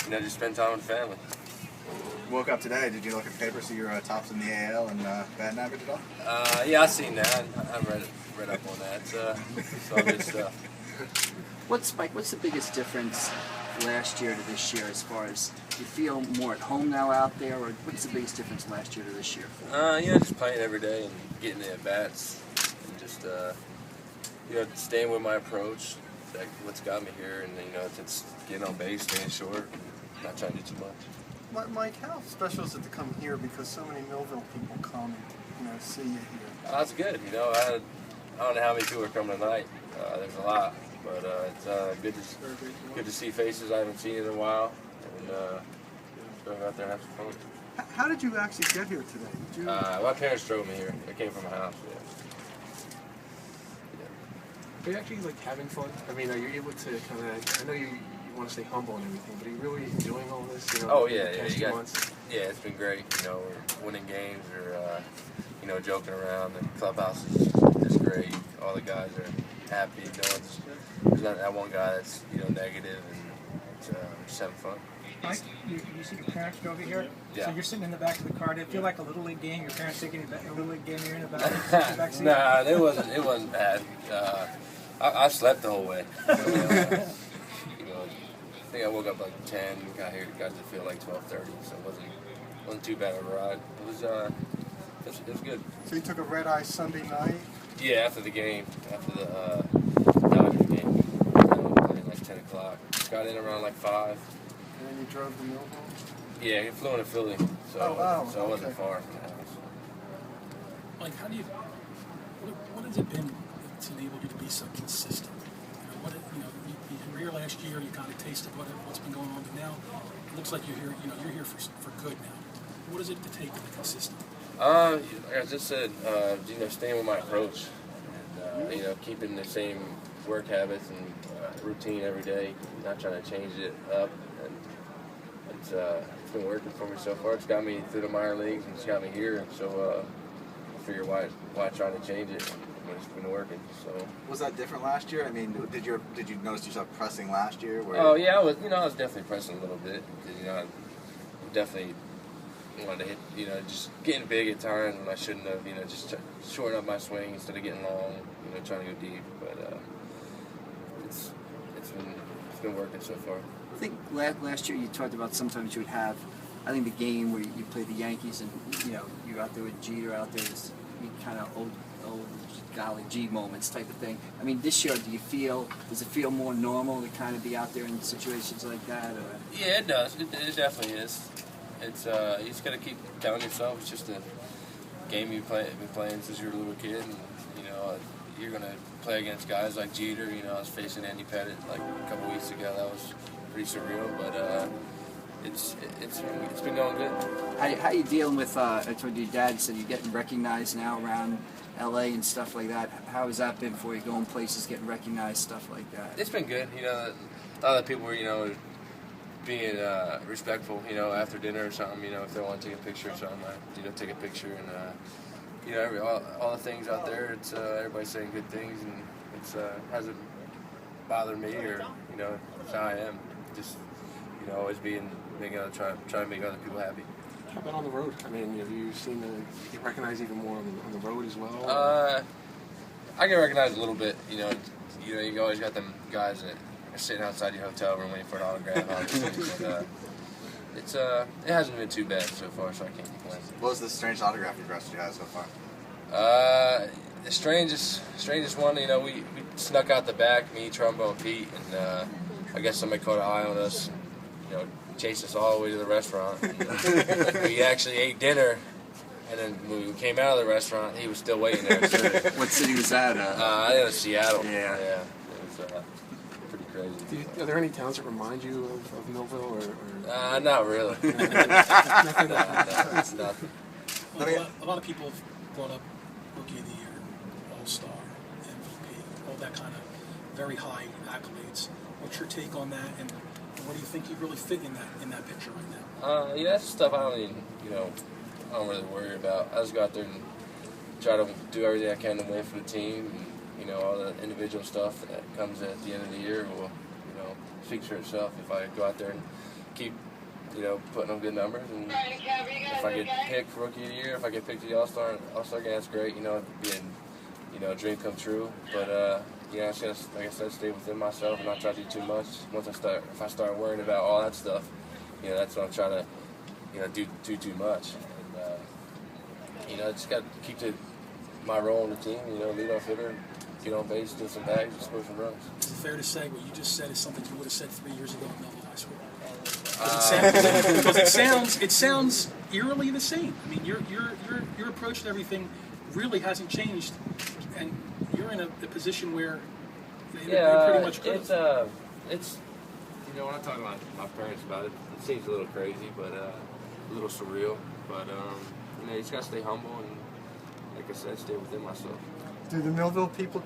just spend time with family. Woke up today. Did you look at paper, see your tops in the AL and batting average at all? Yeah, I seen that. I read up on that. It's all good stuff. What's the biggest difference last year to this year as far as you feel more at home now out there, or what's the biggest difference last year to this year? Just playing every day and getting the at bats, and just staying with my approach. That's what's got me here, and it's getting on base, staying short, not trying to do too much. Mike, how special is it to come here because so many Milville people come and see you here? That's good. I don't know how many people are coming tonight. There's a lot, but it's good to see faces I haven't seen in a while, and go out there and have some fun. How did you actually get here today? My parents drove me here. I came from a house. Are you actually having fun? I mean, are you able to kind of? I know you want to stay humble and everything, but are you really enjoying all this? Oh yeah. It's been great. We're winning games, or joking around. The clubhouse is great. All the guys are happy. There's not that one guy that's negative, and it's just having fun. Mike, you see your parents drove you here? Yeah. So you're sitting in the back of the car. Did it feel like a Little League game? Your parents taking you back, a Little League game, you're in the back seat? Nah, it wasn't bad. I slept the whole way. I think I woke up 10, got to feel 12:30, so it wasn't too bad of a ride. It was good. So you took a red eye Sunday night? Yeah, after the game, after the Dodgers game, playing 10 o'clock. Got in around 5. And then you drove to Milville? Yeah, he flew into Philly, so I wasn't far from the house. Mike, what has it been to enable you to be so consistent? You were here last year, you kind of tasted what's been going on, but now it looks like you're here. You're here for good now. What is it to take to be consistent? Like I just said, staying with my approach, and keeping the same work habits and routine every day, not trying to change it up, and it's been working for me so far. It's got me through the minor leagues, and it's got me here, and so I figure why trying to change it when it's been working. So Was that different last year? I mean, did you notice yourself pressing last year? Oh yeah, I was definitely pressing a little bit because I definitely wanted to hit, just getting big at times when I shouldn't have, just shorten up my swing instead of getting long, trying to go deep. But it's been working so far. I think last year you talked about sometimes you would have, I think the game where you play the Yankees and you're out there with Jeter out there, this kind of old golly gee moments type of thing. I mean, this year, does it feel more normal to kind of be out there in situations like that? Or? Yeah, it does. It definitely is. It's you just gotta keep telling yourself it's just a game you've been playing since you were a little kid, and you're gonna play against guys like Jeter. I was facing Andy Pettit a couple weeks ago. That was pretty surreal, but it's been going good. How you dealing with? I told your dad said you're getting recognized now around LA and stuff like that. How has that been for you, going places, getting recognized, stuff like that? It's been good. A lot of people were being respectful. After dinner or something. If they want to take a picture or something, I take a picture, and all the things out there. It's everybody's saying good things, and it's hasn't bothered me or it's how I am. Just always trying to make other people happy. How about on the road? I mean, have you seen get recognized even more on the road as well? I get recognized a little bit. You always got them guys that are sitting outside your hotel room waiting for an autograph. Obviously, but it hasn't been too bad so far, so I can't complain. What was the strangest autograph request you had so far? The strangest one. We snuck out the back, me, Trumbo, and Pete, and I guess somebody caught an eye on us. Chased us all the way to the restaurant. We actually ate dinner, and then when we came out of the restaurant, he was still waiting there. So, what city was that? I think it was Seattle. Yeah. It was pretty crazy. Are there any towns that remind you of Milville? Or? Not really. Nothing. It's nothing. Well, a lot of people have brought up Rookie of the Year, All-Star, MVP, all that kind of very high accolades. What's your take on that, and what do you think you really fit in that picture right now? That's stuff I don't really worry about. I just go out there and try to do everything I can to win for the team. And, all the individual stuff that comes at the end of the year will, speak for itself. If I go out there and keep, putting on good numbers. And if I get picked Rookie of the Year, if I get picked to the All-Star game, that's great. Being, a dream come true. But I just gotta, like I said, stay within myself and not try to do too much. If I start worrying about all that stuff, that's when I'm trying to, do too much. And I just got to keep my role on the team. Lead off hitter, get on base, do some bags, and score some runs. Is it fair to say what you just said is something you would have said 3 years ago in Milville High School? Because it sounds eerily the same. I mean, your approach to everything really hasn't changed, and you're in a position where they're pretty much good. It's when I talk to my parents about it, it seems a little crazy, but a little surreal. But you just gotta stay humble and, like I said, stay within myself. Do the Milville people